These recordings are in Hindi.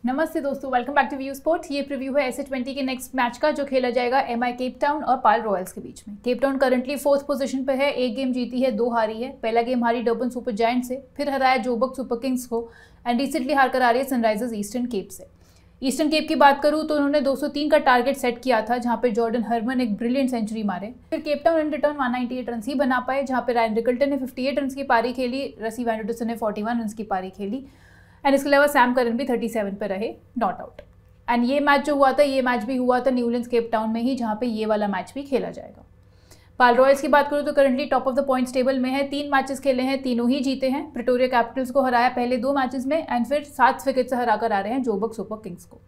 नमस्ते दोस्तों, welcome back to view sport. ये प्रीव्यू है ऐसे 20 के नेक्स्ट मैच का जो खेला जाएगा एमआई केप टाउन और पाल रॉयल्स के बीच में। Cape Town currently 4th position पे है, एक गेम जीती है 2 हारी है। पहला गेम हारी डर्बन सुपर जायंट से, फिर हराया जोबक सुपर किंग्स को एंड रिसेंटली हार कर आ रही है सनराइजर्स ईस्टर्न केप से। ईस्टर्न केप की बात करूं तो उन्होंने 203 का टारगेट सेट किया था, जहां पे जॉर्डन हरमन एक ब्रिलियंट सेंचुरी मारे। फिर Cape Town in return 198 run ही बना पाए, जहां पे रायन रिकल्टन ने 58 रन की पारी खेली, रसी वैंडरसन ने 41 रन की पारी खेली एंड इसके अलावा सैम करन भी 37 पे रहे नॉट आउट। एंड ये मैच जो हुआ था, ये मैच भी हुआ था न्यूलैंड्स केप टाउन में ही, जहां पे ये वाला मैच भी खेला जाएगा। पाल रॉयल्स की बात करूं तो currently top of the points table में है, 3 मैचेस खेले हैं, तीनों ही जीते हैं। प्रिटोरिया कैपिटल्स को हराया पहले 2 मैचेस में एंड फिर 7 विकेट से हरा कर आ रहे हैं जोबक सुपर किंग्स को।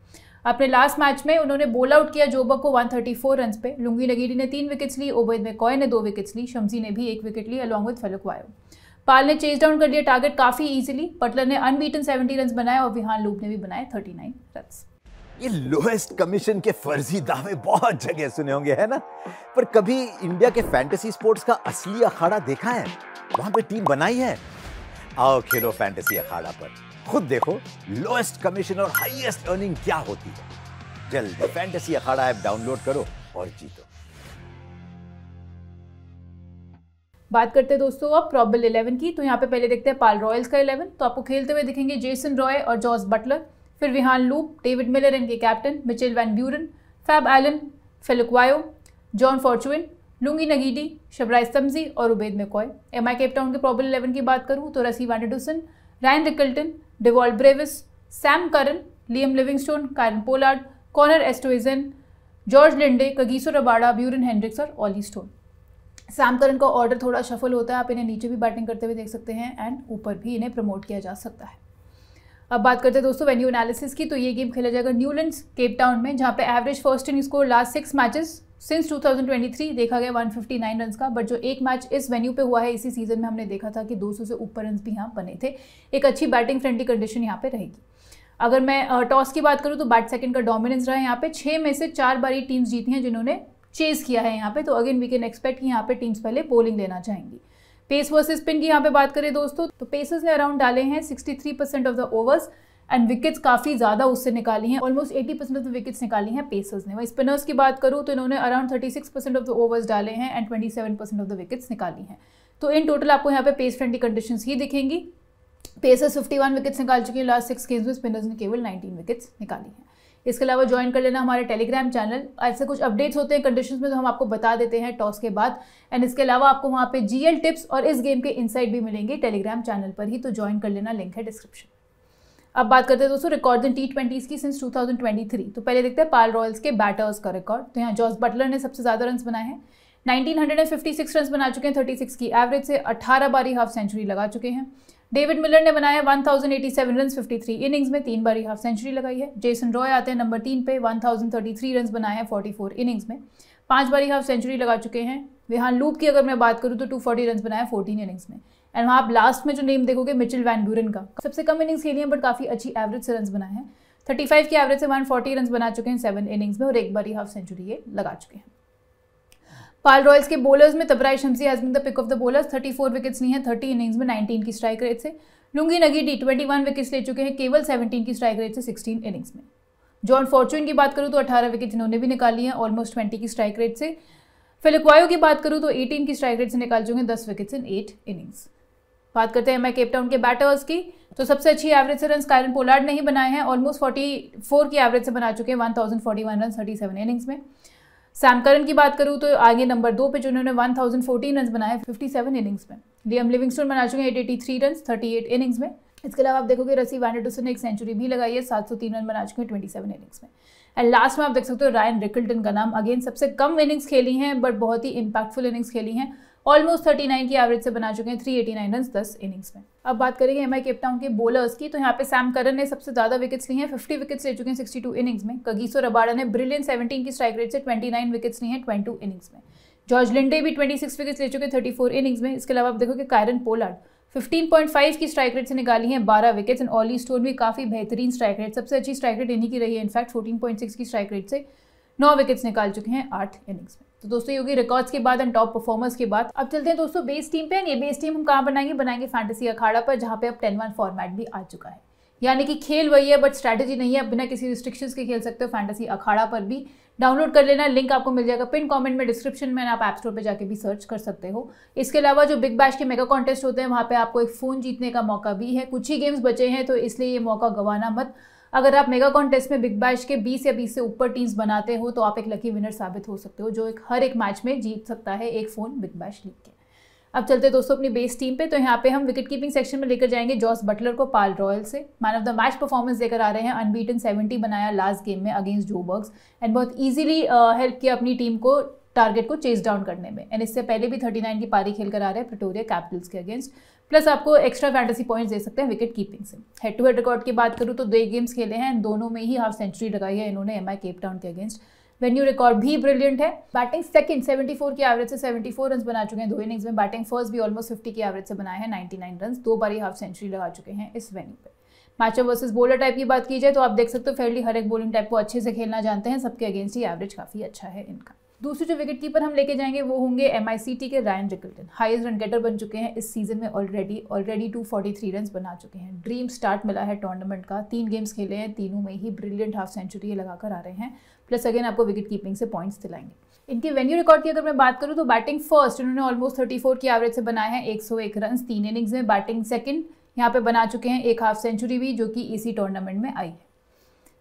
अपने लास्ट मैच में उन्होंने बोल आउट किया जोबक को 134 रन पे। लुंगी नगीरी ने 3 विकेट्स ली, ओबैद मैकॉय ने 2 विकेट्स ली, शम्सी ने भी 1 विकेट ली अलॉन्ग विद फेलुक्वायो। पाल ने चेज डाउन कर लिया टारगेट काफी इजीली। बटलर ने अनबीटन 70 रन बनाए और विहान लूप ने भी बनाए 39 रन। ये लोएस्ट कमीशन के फर्जी दावे बहुत जगह सुने होंगे, है ना? पर कभी इंडिया के फैंटेसी स्पोर्ट्स का असली अखाड़ा देखा है? वहां पे टीम बनाई है? आओ खेलो फैंटेसी अखाड़ा पर, खुद देखो लोएस्ट कमीशन और हाईएस्ट अर्निंग क्या होती है। जल्द फैंटेसी अखाड़ा ऐप डाउनलोड करो और जीतो। बात करते हैं दोस्तों अब प्रॉबल 11 की। तो यहाँ पे पहले देखते हैं पाल रॉयल्स का 11। तो आपको खेलते हुए दिखेंगे जेसन रॉय और जॉस बटलर, फिर विहान लूप, डेविड मिलर इनके captain, Mitchell van Buren, Fab Allen, Phehlukwayo, John Fortuin, Lungi Ngidi, Tabraiz Shamsi और Obed McCoy. MI Cape Town के प्रॉबल 11 की बात करूँ तो Rassie van der Dussen, Ryan Rickelton, Dewald Brevis, Sam Curran, Liam Livingstone, Kieron Pollard, Connor Esterhuizen, George Linde, Kagiso Rabada, Beuran Hendricks और ऑली स्टोन। सैम करन का ऑर्डर थोड़ा शफल होता है, आप इन्हें नीचे भी बैटिंग करते हुए देख सकते हैं एंड ऊपर भी इन्हें प्रमोट किया जा सकता है। अब बात करते हैं दोस्तों वेन्यू एनालिसिस की। तो ये गेम खेला जाएगा न्यूलैंड्स केप टाउन में, जहाँ पे average first inning score last 6 matches since 2023 देखा गया 159 रन का। बट जो एक मैच इस वेन्यू पे हुआ है इसी सीजन में, हमने देखा था कि 200 से ऊपर रन भी यहाँ बने थे। एक अच्छी बैटिंग फ्रेंडली कंडीशन यहाँ पे रहेगी। अगर मैं टॉस की बात करूँ तो बैट सेकंड का डोमिनेंस रहा है यहाँ पे। 6 में से 4 बारी टीम्स जीती हैं जिन्होंने चेज किया है यहाँ पे। तो अगेन वी कैन एक्सपेक्ट कि यहाँ पे टीम्स पहले बॉलिंग लेना चाहेंगी। पेस वर्सेस स्पिन की यहाँ पे बात करें दोस्तों तो पेसर्स ने अराउंड डाले हैं 63% of the overs and wickets काफ़ी ज़्यादा उससे निकाली हैं, ऑलमोस्ट 80% ऑफ द विकेट्स निकाली हैं पेसर्स ने। वही स्पिनर्स की बात करूँ तो इन्होंने अराउंड 36% ऑफ द ओवर्स डाले हैं एंड 27% ऑफ द विकेट्स निकाली हैं। तो इन टोटल आपको यहाँ पे पेस फ्रेंडली कंडीशंस ही दिखेंगी। पेसर्स 51 विकेट्स निकाल चुके हैं लास्ट 6 गेम्स में, स्पिनर्स ने केवल 19 विकेट्स निकाली हैं। इसके अलावा ज्वाइन कर लेना हमारे टेलीग्राम चैनल। ऐसे कुछ अपडेट्स होते हैं कंडीशंस में तो हम आपको बता देते हैं टॉस के बाद। एंड इसके अलावा आपको वहाँ पे जीएल टिप्स और इस गेम के इनसाइट भी मिलेंगे टेलीग्राम चैनल पर ही, तो ज्वाइन कर लेना, लिंक है डिस्क्रिप्शन। अब बात करते हैं दोस्तों रिकॉर्ड्स इन T20s की सिंस 2023। तो पहले देखते हैं पाल रॉयल्स के बैटर्स का रिकॉर्ड। तो यहाँ जॉस बटलर ने सबसे ज़्यादा रन बनाए हैं, 1956 रन बना चुके हैं 36 की एवरेज से, 18 बारी हाफ सेंचुरी लगा चुके हैं। डेविड मिलर ने बनाया 1087 रन 53 इनिंग्स में, 3 बारी हाफ सेंचुरी लगाई है। जेसन रॉय आते हैं नंबर 3 पे, 1033 रन बनाए हैं 44 इनिंग्स में, 5 बारी हाफ सेंचुरी लगा चुके हैं। विहान लूप की अगर मैं बात करूँ तो 240 रन बनाए 14 इनिंग्स में। एंड वहाँ आप लास्ट में जो नेम देखोगे मिचेल वैन ब्यूरन का, सबसे कम इनिंग्स खेली हैं बट काफ़ी अच्छी एवरेज से रन बनाए हैं। 35 की एवरेज से 140 रन बना चुके हैं 7 इनिंग्स में और 1 बारी हाफ सेंचुरी ये लगा चुके हैं। पाल रॉयल्स के बोलर्स में Tabraiz Shamsi has been the pick of the bowlers, 34 wickets ली हैं 30 इनिंग्स में 19 की स्ट्राइक रेट से। लुंगी नगीडी 21 विकेट्स ले चुके हैं केवल 17 की स्ट्राइक रेट से 16 इनिंग्स में। जॉन फॉर्चून की बात करूँ तो 18 विकेट इन्होंने भी निकाली हैं ऑलमोस्ट 20 की स्ट्राइक रेट से। फेलुक्वायो की बात करूँ तो 18 की स्ट्राइक रेट से निकाल चुके हैं 10 विकेट्स इन 8 इनिंग्स। बात करते हैं एमआई केप टाउन के बैटर्स की। तो सबसे अच्छी एवरेज से रन कायरन पोलार्ड ने ही बनाए हैं, ऑलमोस्ट 44 की एवरेज से बना चुके हैं 1041 रन 37 इनिंग्स में। सैम करन की बात करूँ तो आगे नंबर 2 पे जो उन्होंने 1014 रन बनाए 57 इनिंग्स में। लियम लिविंगस्टोन बना चुके हैं 883 रन 38 इनिंग्स में। इसके अलावा आप देखोगे रसी वैंडरसन ने एक सेंचुरी भी लगाई है, 703 रन बना चुके हैं 27 इनिंग्स में। एंड लास्ट में आप देख सकते हो रायन रिकल्टन का नाम, अगेन सबसे कम इनिंग्स खेली हैं बट बहुत ही इंपैक्टफुल इनिंग्स खेली हैं, ऑलमोस्ट 39 की एवरेज से बना चुके हैं 389 रन 10 इनिंग्स में। अब बात करेंगे एमआई केप टाउन के बॉलर्स की। तो यहाँ पे सैम करन ने सबसे ज़्यादा विकेट्स ली हैं, 50 विकेट्स ले चुके हैं 62 इनिंग्स में। कगीसो रबाडा ने ब्रिलियंट 17 की स्ट्राइक रेट से 29 विकेट्स ली हैं 22 इनिंग्स में। जॉर्ज लिंडे भी 26 विकेट्स ले चुके हैं 34 इनिंग्स में। इसके अलावा आप देखो कि कायरन पोलार्ड 15.5 की स्ट्राइक रेट से निकाली हैं 12 विकेट्स एंड ऑली स्टोन भी काफ़ी बेहतरीन स्ट्राइक रेट, सबसे अच्छी स्ट्राइक रेट इन्हीं की रही है इनफैक्ट, 14.6 की स्ट्राइक रेट से 9 विकेट्स निकाल चुके हैं 8 इनिंग्स में। तो दोस्तों ये होगी रिकॉर्ड्स के बाद एंड टॉप परफॉर्मर्स के बाद। अब चलते हैं दोस्तों बेस टीम पे। ये बेस टीम हम कहाँ बनाएंगे फैंटेसी अखाड़ा पर, जहाँ पे अब 10-1 फॉर्मेट भी आ चुका है। यानी कि खेल वही है बट स्ट्रैटेजी नहीं है, आप बिना किसी रिस्ट्रिक्शंस के खेल सकते हो फैंटेसी अखाड़ा पर भी। डाउनलोड कर लेना, लिंक आपको मिल जाएगा पिन कमेंट में, डिस्क्रिप्शन में, आप ऐप स्टोर पे जाके भी सर्च कर सकते हो। इसके अलावा जो बिग बैश के मेगा कॉन्टेस्ट होते हैं वहाँ पे आपको एक फ़ोन जीतने का मौका भी है। कुछ ही गेम्स बचे हैं तो इसलिए ये मौका गंवाना मत। अगर आप मेगा कॉन्टेस्ट में बिग बैश के 20 या 20 से ऊपर टीम्स बनाते हो तो आप एक लकी विनर साबित हो सकते हो, जो हर एक मैच में जीत सकता है एक फ़ोन बिग बैश लीग के। अब चलते दोस्तों अपनी बेस टीम पे। तो यहाँ पे हम विकेट कीपिंग सेक्शन में लेकर जाएंगे जॉस बटलर को पाल रॉयल से। Man of the match performance लेकर आ रहे हैं, अनबीटन 70 बनाया लास्ट गेम में अगेंस्ट जो बर्ग्स एंड बहुत ईजिली हेल्प किया अपनी टीम को टारगेट को चेस डाउन करने में। एंड इससे पहले भी 39 की पारी खेल कर आ रहे हैं प्रिटोरिया कैपिटल्स के अगेंस्ट, प्लस आपको एक्स्ट्रा फैंटेसी पॉइंट्स दे सकते हैं विकेट कीपिंग से। हेड टू हेड रिकॉर्ड की बात करूँ तो 2 गेम्स खेले हैं, दोनों में ही हाफ सेंचुरी लगाई है इन्होंने MI केप टाउन के अगेंस्ट। वेन्यू रिकॉर्ड भी ब्रिलियंट है। बैटिंग सेकंड 74 की एवरेज से 74 रन बना चुके हैं 2 इनिंग्स में। बैटिंग फर्स्ट भी ऑलमोस्ट 50 की एवरेज से बनाए हैं 99 रन, 2 बार ही हाफ सेंचुरी लगा चुके हैं इस वेन्यू पे। मैचअप वर्सेस बॉलर टाइप की बात की जाए तो आप देख सकते हो फेयरली हर एक बॉलिंग टाइप को अच्छे से खेलना जानते हैं, सबके अगेंस्ट ही एवरेज काफी अच्छा है इनका। दूसरे जो विकेट कीपर हम लेके जाएंगे वो होंगे MICT के Ryan Rickelton. Highest run getter बन चुके हैं इस सीजन में ऑलरेडी 243 रन बना चुके हैं। ड्रीम स्टार्ट मिला है टूर्नामेंट का, 3 गेम्स खेले हैं, तीनों में ही ब्रिलियंट हाफ सेंचुरी लगाकर आ रहे हैं, प्लस अगेन आपको विकेट कीपिंग से पॉइंट्स दिलाएंगे। इनके वेन्यू रिकॉर्ड की अगर मैं बात करूँ तो बैटिंग फर्स्ट इन्होंने ऑलमोस्ट 34 की एवरेज से बनाए हैं 101 रन 3 इनिंग्स में। बैटिंग सेकंड यहाँ पे बना चुके हैं एक हाफ सेंचुरी भी, जो कि इसी टूर्नामेंट में आई है।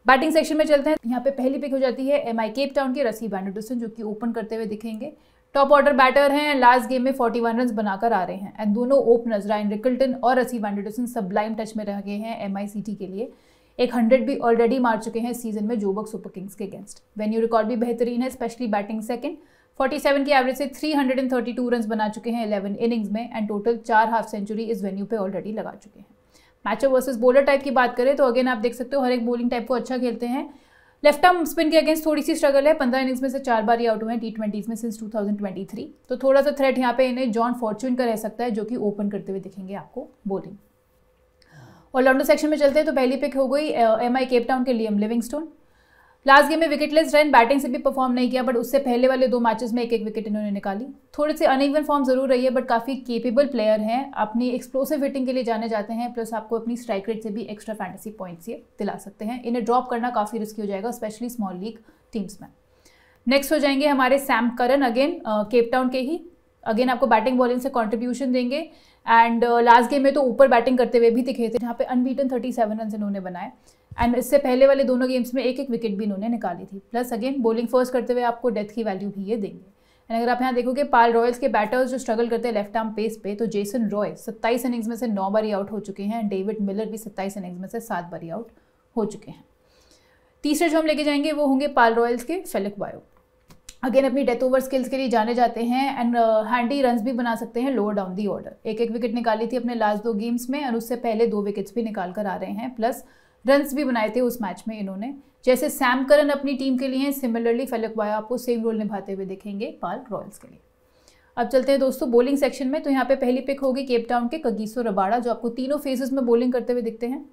बैटिंग सेक्शन में चलते हैं। यहाँ पे पहली पिक हो जाती है MI केप टाउन के रसी वैंडरसन, जो कि ओपन करते हुए दिखेंगे। टॉप ऑर्डर बैटर हैं, लास्ट गेम में 41 रन बनाकर आ रहे हैं एंड दोनों ओपनर्स रायन रिकल्टन और रसी वैंडरसन सबलाइम टच में रह गए हैं MICT के लिए। एक 100 भी ऑलरेडी मार चुके हैं इस सीजन में जोबर्ग सुपर किंग्स के अगेंस्ट। वेन्यू रिकॉर्ड भी बेहतरीन है, स्पेशली बैटिंग सेकंड 47 की एवरेज से 332 रन बना चुके हैं 11 इनिंग्स में एंड टोटल 4 हाफ सेंचुरी इस वेन्यू पे ऑलरेडी लगा चुके हैं। मैचअप वर्सेस बॉलर टाइप की बात करें तो अगेन आप देख सकते हो हर एक बॉलिंग टाइप को अच्छा खेलते हैं। लेफ्ट आर्म स्पिन के अगेंस्ट थोड़ी सी स्ट्रगल है, 15 इनिंग्स में से 4 बार ही आउट हुए हैं T20s में सिंस 2023, तो थोड़ा सा थ्रेट यहाँ पे इन्हें जॉन फॉर्च्यून का रह सकता है, जो कि ओपन करते हुए दिखेंगे आपको बॉलिंग। ऑलराउंडर सेक्शन में चलते हैं तो पहली पिक हो गई MI केप टाउन के लियम लिविंगस्टोन। लास्ट गेम में विकेटलेस रन, बैटिंग से भी परफॉर्म नहीं किया, बट उससे पहले वाले 2 मैचेस में एक विकेट इन्होंने निकाली। थोड़े से अनइवन फॉर्म जरूर रही है बट काफ़ी केपेबल प्लेयर हैं, अपनी एक्सप्लोसिव हिटिंग के लिए जाने जाते हैं, प्लस आपको अपनी स्ट्राइक रेट से भी एक्स्ट्रा फैंटेसी पॉइंट्स ये दिला सकते हैं। इन्हें ड्रॉप करना काफ़ी रिस्की हो जाएगा, स्पेशली स्मॉल लीग टीम्स में। नेक्स्ट हो जाएंगे हमारे Sam Curran, again cap Town के ही। अगेन आपको बैटिंग बॉलिंग से कॉन्ट्रीब्यूशन देंगे एंड लास्ट गेम में तो ऊपर बैटिंग करते हुए भी दिखे थे, जहाँ पे अनबीटन 37 रन इन्होंने बनाए एंड इससे पहले वाले दोनों गेम्स में एक विकेट भी इन्होंने निकाली थी। प्लस अगेन बॉलिंग फर्स्ट करते हुए आपको डेथ की वैल्यू भी ये देंगे। एंड अगर आप यहाँ देखोगे पाल रॉयल्स के बैटर्स जो स्ट्रगल करते हैं लेफ्ट आर्म पेस पे, तो जेसन रॉय 27 इनिंग्स में से 9 बार आउट हो चुके हैं, डेविड मिलर भी 27 इनिंग्स में से 7 बार आउट हो चुके हैं। तीसरे जो हम लेके जाएंगे वो होंगे पाल रॉयल्स के फेलिक बायो। अगेन अपनी डेथ ओवर स्किल्स के लिए जाने जाते हैं एंड हैंडी रन्स भी बना सकते हैं लोअर डाउन दी ऑर्डर। एक विकेट निकाली थी अपने लास्ट 2 गेम्स में और उससे पहले 2 विकेट्स भी निकाल कर आ रहे हैं, प्लस रन्स भी बनाए थे उस मैच में इन्होंने। जैसे सैम करन अपनी टीम के लिए, सिमिलरली फेलिक बायो आपको सेम रोल निभाते हुए दिखेंगे पाल रॉयल्स के लिए। अब चलते हैं दोस्तों बॉलिंग सेक्शन में। तो यहाँ पे पहली पिक होगी केप टाउन के कगिसो रबाड़ा, जो आपको तीनों फेजेस में बॉलिंग करते हुए दिखते हैं।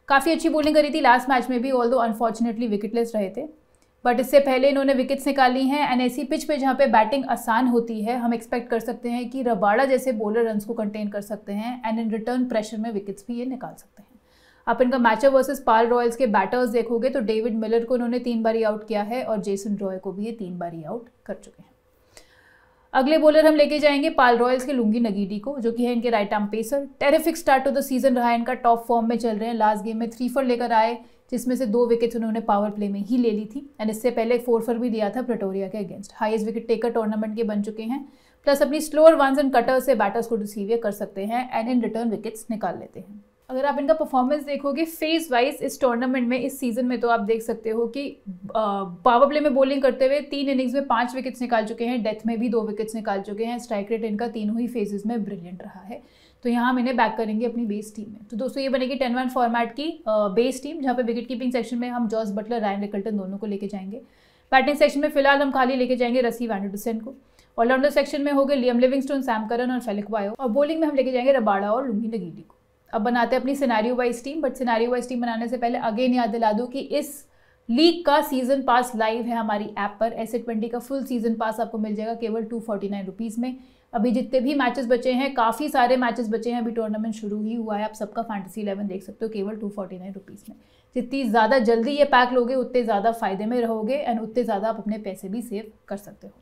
काफ़ी अच्छी बॉलिंग करी थी लास्ट मैच में भी, ऑल्दो अनफॉर्चुनेटली विकेटलेस रहे थे, बट इससे पहले इन्होंने विकेट्स निकाली हैं एंड ऐसी पिच पे जहाँ पे बैटिंग आसान होती है, हम एक्सपेक्ट कर सकते हैं कि रबाड़ा जैसे बॉलर रन्स को कंटेन कर सकते हैं एंड इन रिटर्न प्रेशर में विकेट्स भी ये निकाल सकते हैं। आप इनका मैचअप वर्सेस पाल रॉयल्स के बैटर्स देखोगे तो डेविड मिलर को इन्होंने 3 बार आउट किया है और जेसन रॉय को भी ये 3 बार आउट कर चुके हैं। अगले बॉलर हम लेके जाएंगे पाल रॉयल्स के लुंगी नगीडी को, जो कि है इनके right arm pacer. Terrific start to the season रहा है इनका, टॉप फॉर्म में चल रहे हैं। लास्ट गेम में 3 फॉर लेकर आए, जिसमें से 2 विकेट्स उन्होंने पावर प्ले में ही ले ली थी एंड इससे पहले 4 फॉर भी दिया था प्रिटोरिया के against. Highest wicket taker tournament के बन चुके हैं, प्लस अपनी स्लोअर वंस एंड कटर्स से बैटर्स को डिसीव कर सकते हैं एंड इन रिटर्न विकेट्स निकाल लेते हैं। अगर आप इनका परफॉर्मेंस देखोगे फेज वाइज इस टूर्नामेंट में, इस सीजन में, तो आप देख सकते हो कि पावर प्ले में बॉलिंग करते हुए 3 इनिंग्स में 5 विकेट्स निकाल चुके हैं, डेथ में भी 2 विकेट्स निकाल चुके हैं। स्ट्राइक रेट इनका तीनों ही फेजेस में ब्रिलियंट रहा है, तो यहाँ हम इन्हें बैक करेंगे अपनी बेस टीम में। तो दोस्तों ये बनेगी 10-1 फॉर्मेट की बेस टीम, जहाँ पे विकेट कीपिंग सेक्शन में हम जॉस बटलर, रायन रिकल्टन दोनों को लेके जाएंगे। बैटिंग सेक्शन में फिलहाल हम खाली लेके जाएंगे रसी वैंडरसन को। ऑलराउंडर सेक्शन में हो गए लियम लिविंगस्टोन, सैम करन और फेलिक बायो, और बॉलिंग में हम लेके जाएंगे रबाड़ा और लुंगी नगीडी को। अब बनाते हैं अपनी scenario wise team, but scenario wise team बनाने से पहले अगेन याद दिला दूं कि इस लीग का सीजन पास लाइव है हमारी ऐप पर। S20 का फुल सीजन पास आपको मिल जाएगा केवल 249 रुपीज़ में। अभी जितने भी मैचेस बचे हैं, काफ़ी सारे मैचेस बचे हैं, अभी टूर्नामेंट शुरू ही हुआ है। आप सबका फैंटेसी 11 देख सकते हो केवल 249 रुपीज़ में। जितनी ज़्यादा जल्दी ये पैक लोगे उतने ज़्यादा फ़ायदे में रहोगे एंड उतने ज़्यादा आप अपने पैसे भी सेव कर सकते हो।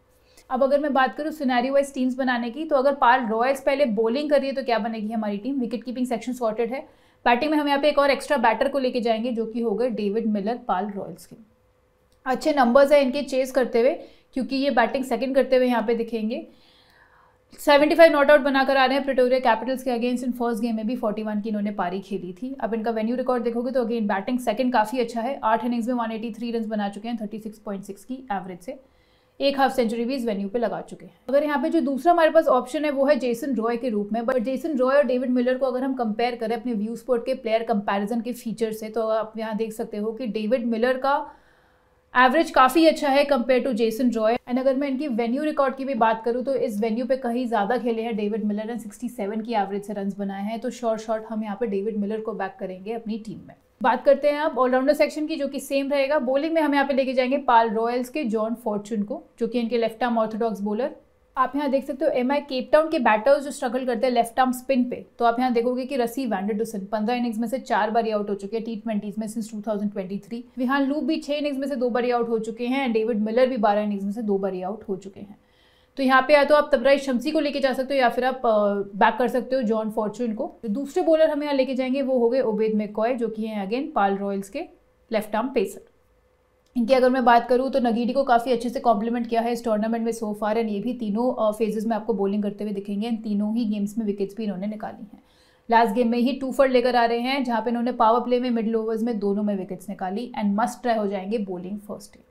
अब अगर मैं बात करूँ सिनेरियो वाइज टीम्स बनाने की, तो अगर पाल रॉयल्स पहले बॉलिंग कर रही है तो क्या बनेगी हमारी team? Wicket keeping section sorted है। बैटिंग में हम यहाँ पे एक और एक्स्ट्रा बैटर को लेके जाएंगे जो कि हो गए डेविड मिलर पाल रॉयल्स के। अच्छे नंबर्स है इनके चेस करते हुए, क्योंकि ये बैटिंग सेकंड करते हुए यहाँ पे दिखेंगे। 75 नॉट आउट बनाकर आ रहे हैं प्रिटोरिया कैपिटल्स के अगेंस्ट। इन फर्स्ट गेम में भी 41 की इन्होंने पारी खेली थी। अब इनका वेन्यू रिकॉर्ड देखोगे तो अगेन बैटिंग सेकंड काफ़ी अच्छा है। 8 इनिंग्स में 183 रन बना चुके हैं 36.6 की एवरेज से। एक हाफ सेंचुरी भी इस वेन्यू पे लगा चुके हैं। अगर यहाँ पे जो दूसरा हमारे पास ऑप्शन है वो है जेसन रॉय के रूप में। बट जेसन रॉय और डेविड मिलर को अगर हम कंपेयर करें अपने व्यू स्पोर्ट के प्लेयर कंपैरिजन के फीचर से, तो आप यहाँ देख सकते हो कि डेविड मिलर का एवरेज काफ़ी अच्छा है compare to Jason Roy. And अगर मैं इनकी वेन्यू रिकॉर्ड की भी बात करूँ तो इस वेन्यू पे कहीं ज़्यादा खेले हैं डेविड मिलर ने, 67 की एवरेज से रन बनाए हैं। तो शॉर्ट हम यहाँ पे डेविड मिलर को बैक करेंगे अपनी टीम में। बात करते हैं अब ऑलराउंडर सेक्शन की, जो कि सेम रहेगा। बॉलिंग में हम यहाँ पे लेके जाएंगे पाल रॉयल्स के जॉन फॉर्चून को, जो कि इनके लेफ्ट आर्म ऑर्थोडॉक्स बॉलर। आप यहाँ देख सकते हो एमआई केप टाउन के बैटर्स जो स्ट्रगल करते हैं लेफ्ट आर्म स्पिन पे, तो आप यहाँ देखोगे कि रसी वैंडरडुसन 15 इनिंग्स में से 4 बारी आउट हो चुके हैं T20s में सिंस 2023। विहान लूप भी 6 इनिंग्स में से 2 बारी आउट हो चुके हैं एंड डेविड मिलर भी 12 इनिंग्स में से 2 बारी आउट हो चुके हैं। तो यहाँ पे या तो आप तबराइज शम्सी को लेके जा सकते हो या फिर आप बैक कर सकते हो जॉन फॉर्चून को। तो दूसरे बॉलर हम यहाँ लेके जाएंगे वो हो गए ओबेद मैकॉय, जो कि हैं अगेन पाल रॉयल्स के लेफ्ट आर्म पेसर। इनकी अगर मैं बात करूँ तो नगीडी को काफ़ी अच्छे से कॉम्प्लीमेंट किया है इस टूर्नामेंट में सो फार, एंड ये भी तीनों फेजेस में आपको बॉलिंग करते हुए दिखेंगे एंड तीनों ही गेम्स में विकेट्स भी इन्होंने निकाली हैं। लास्ट गेम में ही 2 फॉर लेकर आ रहे हैं, जहाँ पे इन्होंने पावर प्ले में मिडिल ओवर्स में दोनों में विकेट्स निकाली एंड मस्ट ट्राई हो जाएंगे बॉलिंग फर्स्ट डे।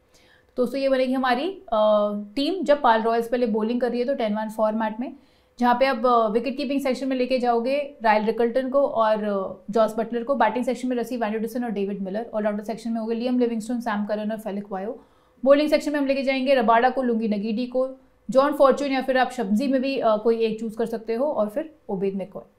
दोस्तों ये बनेगी हमारी टीम जब पाल रॉयल्स पहले बॉलिंग कर रही है तो 10-1 फॉर्मेट में, जहाँ पे आप विकेट कीपिंग सेक्शन में लेके जाओगे रायल रिकल्टन को और जॉस बटलर को। बैटिंग सेक्शन में रसी वैंडरडुसन और डेविड मिलर। ऑलराउंडर सेक्शन में होंगे लियम लिविंगस्टोन, सैम करन और फेलिक्स वायो। बॉलिंग सेक्शन में हम लेके जाएंगे रबाडा को, लुंगी नगीडी को, जॉन फॉर्चून या फिर आप शब्जी में भी कोई एक चूज कर सकते हो, और फिर ओबेद मैकॉय।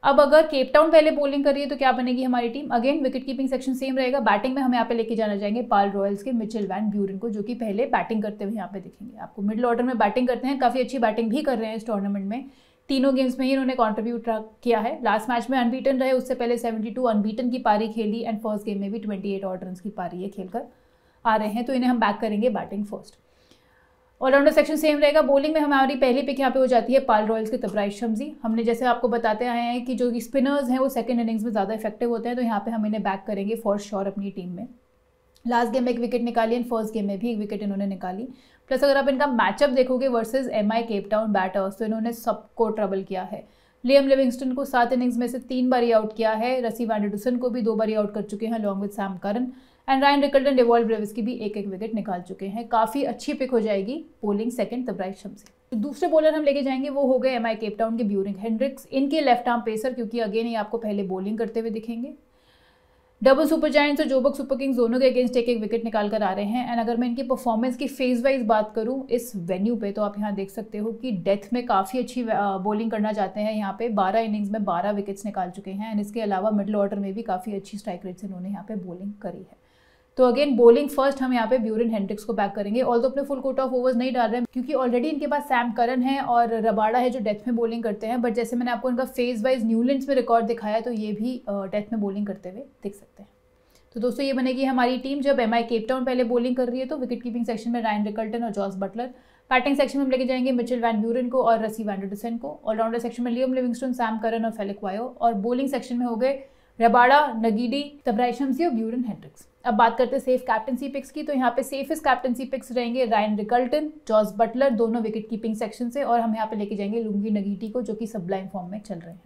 अब अगर केप टाउन पहले बॉलिंग कर रही है तो क्या बनेगी हमारी team? Again wicket keeping section same रहेगा। बैटिंग में हम यहाँ पे लेके जाना चाहेंगे पाल रॉयल्स के मिचेल वैन ब्यूरन को, जो कि पहले बैटिंग करते हुए यहाँ पे दिखेंगे आपको। मिडिल ऑर्डर में बैटिंग करते हैं, काफ़ी अच्छी बैटिंग भी कर रहे हैं इस टूर्नामेंट में। तीनों गेम्स में ही इन्होंने कॉन्ट्रीब्यूट किया है। लास्ट मैच में अनबीटन रहे, उससे पहले 72 अनबीटन की पारी खेली एंड फर्स्ट गेम में भी 28 ऑड रन की पारी ये खेलकर आ रहे हैं। तो इन्हें हम बैक करेंगे batting first. Allrounder section same रहेगा। बॉलिंग में हमारी पहली पिक यहाँ पे हो जाती है पाल रॉयल्स के तबराइज शम्सी। हमने जैसे आपको बताते आए हैं कि जो स्पिनर्स हैं वो सेकंड इनिंग्स में ज़्यादा इफेक्टिव होते हैं, तो यहाँ पे हम इन्हें बैक करेंगे फॉर श्योर अपनी टीम में। लास्ट गेम में 1 विकेट निकाली एंड फर्स्ट गेम में भी 1 विकेट इन्होंने निकाली। प्लस अगर आप इनका मैचअप देखोगे versus MI Cape town batters, तो इन्होंने सबको ट्रबल किया है। लियम लिविंगस्टन को 7 इनिंग्स में से 3 बारी आउट किया है। रसी वैंडरडुसन को भी 2 बारी आउट कर चुके हैं long with Sam Curran and Ryan Rickelton, Dewald Brevis की भी 1-1 विकेट निकाल चुके हैं। काफ़ी अच्छी पिक हो जाएगी बॉलिंग सेकंड तबराइज शम्सी। तो दूसरे बॉलर हम लेके जाएंगे वो हो गए एमआई केप टाउन के ब्यूरिंग हेंड्रिक्स। इनके लेफ्ट आर्म पेसर, क्योंकि अगेन ये आपको पहले बॉलिंग करते हुए दिखेंगे। डबल सुपर जायंट्स और जोबक सुपर किंग्स दोनों के अगेंस्ट 1-1 विकेट निकाल कर आ रहे हैं। एंड अगर मैं इनकी परफॉर्मेंस की फेज वाइज बात करूं इस वेन्यू पे, तो आप यहाँ देख सकते हो कि डेथ में काफ़ी अच्छी बॉलिंग करना चाहते हैं। यहाँ पे 12 इनिंग्स में 12 विकेट्स निकाल चुके हैं एंड इसके अलावा मिडिल ऑर्डर में भी काफ़ी अच्छी स्ट्राइक रेट से इन्होंने यहाँ पे बॉलिंग करी है। तो अगेन बॉलिंग फर्स्ट हम यहाँ पे ब्यूरन हेंड्रिक्स को बैक करेंगे। ऑल तो अपने फुल कोट ऑफ ओवर्स नहीं डाल रहे हैं, क्योंकि ऑलरेडी इनके पास सैम करन है और रबाडा है जो डेथ में बॉलिंग करते हैं। बट जैसे मैंने आपको इनका फेज वाइज न्यूलैंड्स में रिकॉर्ड दिखाया, तो ये भी डेथ में बॉलिंग करते हुए दिख सकते हैं। तो दोस्तों ये बनेगी हमारी टीम जब एमआई केप टाउन पहले बॉलिंग कर रही है। तो विकेट कीपिंग सेक्शन में रायन रिकल्टन और जॉस बटलर। बैटिंग सेक्शन में हम लेके जाएंगे मिचेल वैन ब्यूरन को और रसी वैंडरडुसन को। ऑलराउंडर सेक्शन में लियम लिविंगस्टोन, सैम करन और फेलिक्स वायो। और बॉलिंग सेक्शन में हो गए रबाडा, नगीडी, तबराइज शम्सी और ब्यूरन हेंड्रिक्स। अब बात करते हैं सेफ कैप्टनसी पिक्स की। तो यहाँ पे सेफेस्ट कैप्टनसी पिक्स रहेंगे रायन रिकल्टन, जॉस बटलर, दोनों विकेट कीपिंग सेक्शन से। और हम यहाँ पे लेके जाएंगे लुंगी नगीटी को, जो कि सबलाइन फॉर्म में चल रहे हैं।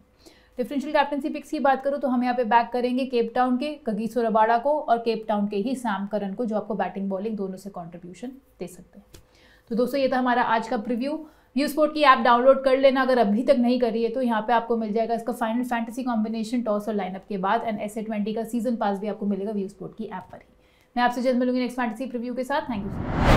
डिफरेंशियल कैप्टनसी पिक्स की बात करूँ तो हम यहाँ पे बैक करेंगे केप टाउन के कगिसो रबाडा को और केप टाउन के ही सैम करन को, जो आपको बैटिंग बॉलिंग दोनों से कंट्रीब्यूशन दे सकते हैं। तो दोस्तों ये था हमारा आज का प्रीव्यू। व्यू स्पोर्ट की ऐप डाउनलोड कर लेना अगर अभी तक नहीं करी है, तो यहाँ पे आपको मिल जाएगा इसका फाइनल फैंटेसी कॉम्बिनेशन टॉस और लाइनअप के बाद, एंड SA20 का सीजन पास भी आपको मिलेगा व्यू स्पोर्ट की ऐप पर ही। मैं आपसे जल्द मिलूंगी नेक्स्ट फैंटेसी प्रीव्यू के साथ। Thank you.